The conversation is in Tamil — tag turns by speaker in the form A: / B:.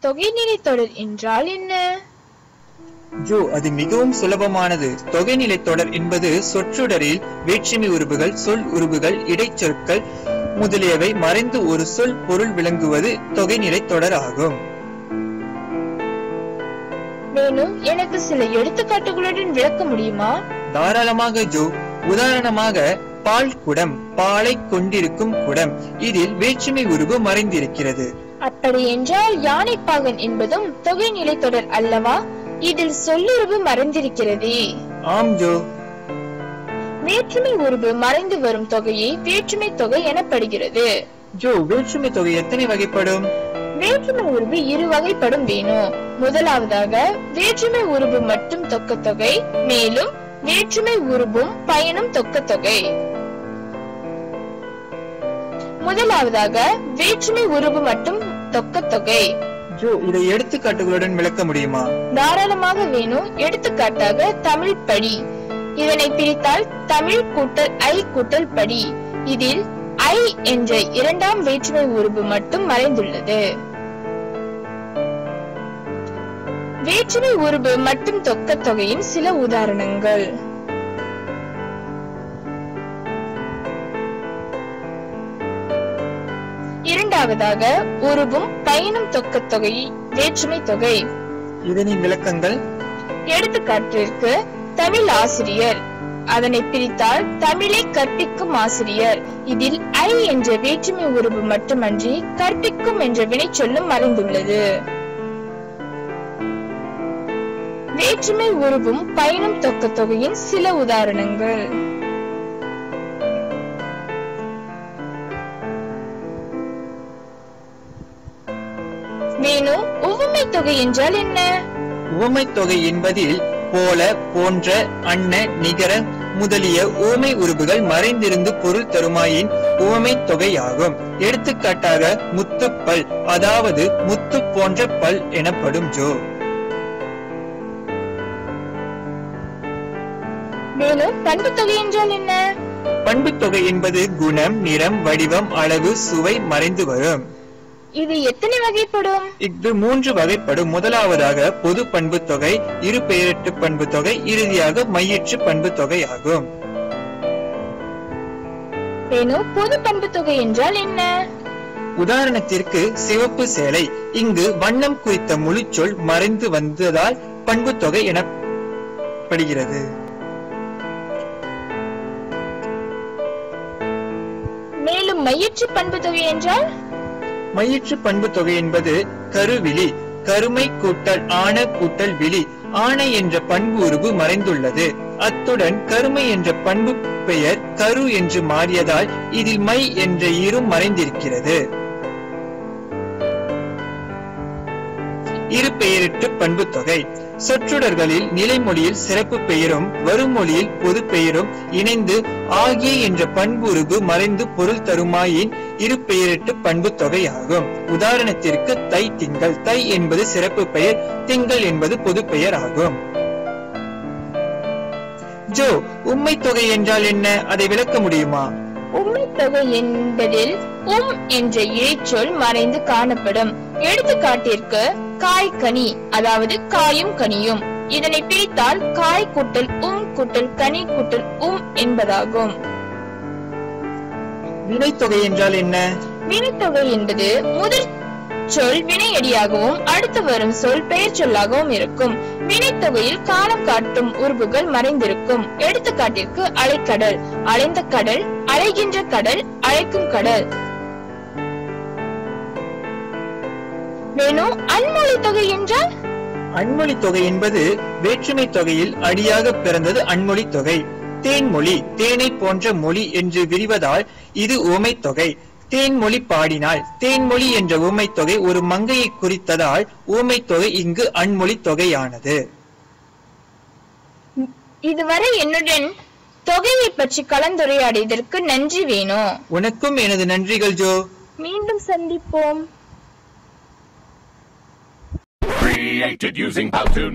A: தொகைநிலை தொடர் என்றால் என்ன?
B: ஜோ, அது மிகவும் சுலபமானது. தொகைநிலை தொடர் என்பது சொற்றொடரில் வேற்றுமை உருபுகள், சொல் உருபுகள், இடைச்சொற்கள் முதலியவை மறைந்து ஒரு சொல் பொருள் விளங்குவது தொகைநிலை தொடர் ஆகும்.
A: மேலும் எனக்கு சில எடுத்துக்காட்டுகளுடன் விளக்க முடியுமா?
B: தாராளமாக ஜோ. உதாரணமாக, பால் குடம், பாலை கொண்டிருக்கும் குடம். இதில் வேற்றுமை உருபு மறைந்திருக்கிறது.
A: அப்படி என்றால் யானைப்பாகன் என்பதும் தொகைநிலை தொடர் அல்லவா? இதில் சொல்லுருபு மறைந்திருக்கிறதே.
B: ஆம் ஜோ.
A: வேற்றுமை உருபு மறைந்து வரும் தொகையை வேற்றுமை தொகை எனப்படுகிறது.
B: ஜோ, வேற்றுமை தொகை எத்தனை வகைப்படும்?
A: வேற்றுமை உருபு இரு வகைப்படும் வேணும். முதலாவதாக வேற்றுமை உருபு மட்டும் தொக்கத்தொகை, மேலும் வேற்றுமை உருபும் பயனும் தொக்கத்தொகை. முதலாவதாக வேற்றுமை உருபு மட்டும் தொக்கத்தொகை.
B: ஜோ, இதை எடுத்துக்காட்டுகளுடன் விளக்க முடியுமா?
A: தாராளமாக வேணும். எடுத்துக்காட்டாக தமிழ் படி. இதனை பிரித்தால் தமிழ் கூட்டல் ஐ கூட்டல் படி. இதில் ஐ என்ற இரண்டாம் வேற்றுமை உருபு மட்டும் மறைந்துள்ளது. வேற்றுமை உருபு மட்டும் தொக்கத்தொகையின் சில உதாரணங்கள். இரண்டாவதாக உருபும் பயனும் தொக்கத்தொகை வேற்றுமை தொகை.
B: இதனின் விளக்கங்கள்.
A: எடுத்துக்காட்டிற்கு தமிழ் ஆசிரியர். அதனை பிரித்தால் தமிழை கற்பிக்கும் ஆசிரியர். இதில் ஐ என்ற வேற்றுமை உருபு மட்டுமன்றி கற்பிக்கும் என்ற வினைச்சொல்லும் மறைந்துள்ளது. வேற்றுமை உருபும் பயனும் தொக்கத்தொகையின் சில உதாரணங்கள். மேலும் உவமை தொகை என்றால் என்ன?
B: உவமை தொகை என்பதில் போல, போன்ற, அன்ன, நிகர முதலிய உவமை உருபுகள் மறைந்திருந்து பொருள் தருமாயின் உவமை தொகையாகும். எடுத்துக்காட்டாக முத்துப்பல், அதாவது முத்து போன்ற பல் எனப்படும். ஜோ,
A: மேலும் பண்பு தொகை என்றால் என்ன?
B: பண்பு தொகை என்பது குணம், நிறம், வடிவம், அளவு, சுவை மறைந்து வரும்.
A: இது எத்தனை வகைப்படும்?
B: இது 3 வகைப்படும். முதலாவதாக பொது பண்பு தொகை, இரு பெயரட்டு பண்பு தொகை, இறுதியாக மையற்று பண்பு தொகை ஆகும்.
A: பொது பண்பு தொகை என்றால் என்ன?
B: உதாரணத்திற்கு சிவப்பு சேலை. இங்கு வண்ணம் குறித்த முழு சொல் மறைந்து வந்ததால் பண்பு தொகை எனப்படுகிறது.
A: மேலும் மையற்று பண்பு தொகை என்றால்?
B: மையற்று பண்பு தொகை என்பது கருவிழி, கருமை கூட்டல் ஆன கூட்டல் விழி. ஆணை என்ற பண்பு உருபு மறைந்துள்ளது. அத்துடன் கருமை என்ற பண்பு பெயர் கரு என்று மாறியதால் இதில் மை என்ற இரும் மறைந்திருக்கிறது. இரு பெயரிட்டு பண்பு தொகை. சொற்றொடர்களில் நிலைமொழியில் சிறப்பு பெயரும் வருமொழியில் பொது பெயரும் இணைந்து ஆகிய என்ற பண்பு உருபு மறைந்து பொருள் தருமாயின் இரு பெயரிட்டு பண்பு தொகை ஆகும். உதாரணத்திற்கு தை, திங்கள். தை என்பது சிறப்பு பெயர், திங்கள் என்பது பொது பெயர் ஆகும். ஜோ, உம்மை தொகை என்றால் என்ன? அதை விளக்க முடியுமா?
A: உம்மை தொகை என்பதில் என்ற இடைச்சொல் மறைந்து காணப்படும். எடுத்துக்காட்டிற்கு காய், கனி, அதாவது காயும் கனியும். இதனை பிரித்தால் காய் கூட்டல் கூட்டல் கனி கூட்டல் என்பதாகும்.
B: வினைத்தொகை என்றால் என்ன?
A: வினைத்தொகை என்பது முதல் சொல் வினையடியாகவும் அடுத்து வரும் சொல் பெயர் சொல்லாகவும் இருக்கும். வினைத்தொகையில் காலம் காட்டும் உருபுகள் மறைந்திருக்கும். எடுத்துக்காட்டிற்கு அலைக்கடல், அலைந்த கடல், அலைகின்ற கடல், அழைக்கும் கடல். மேலும் அன்மொழி தொகை என்றால்?
B: அன்மொழி தொகை என்பது வேற்றுமை தொகையில் அடியாக பிறந்தது அன்மொழி தொகை. தேன்மொழி, தேனை போன்ற மொழி என்று விரிவதால் இது உவமை தொகை. தேன்மொழி பாடினாள். தேன்மொழி என்ற உவமை தொகை ஒரு மங்கையை குறித்ததால் உவமை தொகை இங்கு அன்மொழி தொகையானது.
A: இதுவரை என்னுடன் தொகையை பற்றி கலந்துரையாடியதற்கு நன்றி வேணும்.
B: உனக்கும் எனது நன்றிகள் ஜோ.
A: மீண்டும் சந்திப்போம்.
C: Created using Powtoon.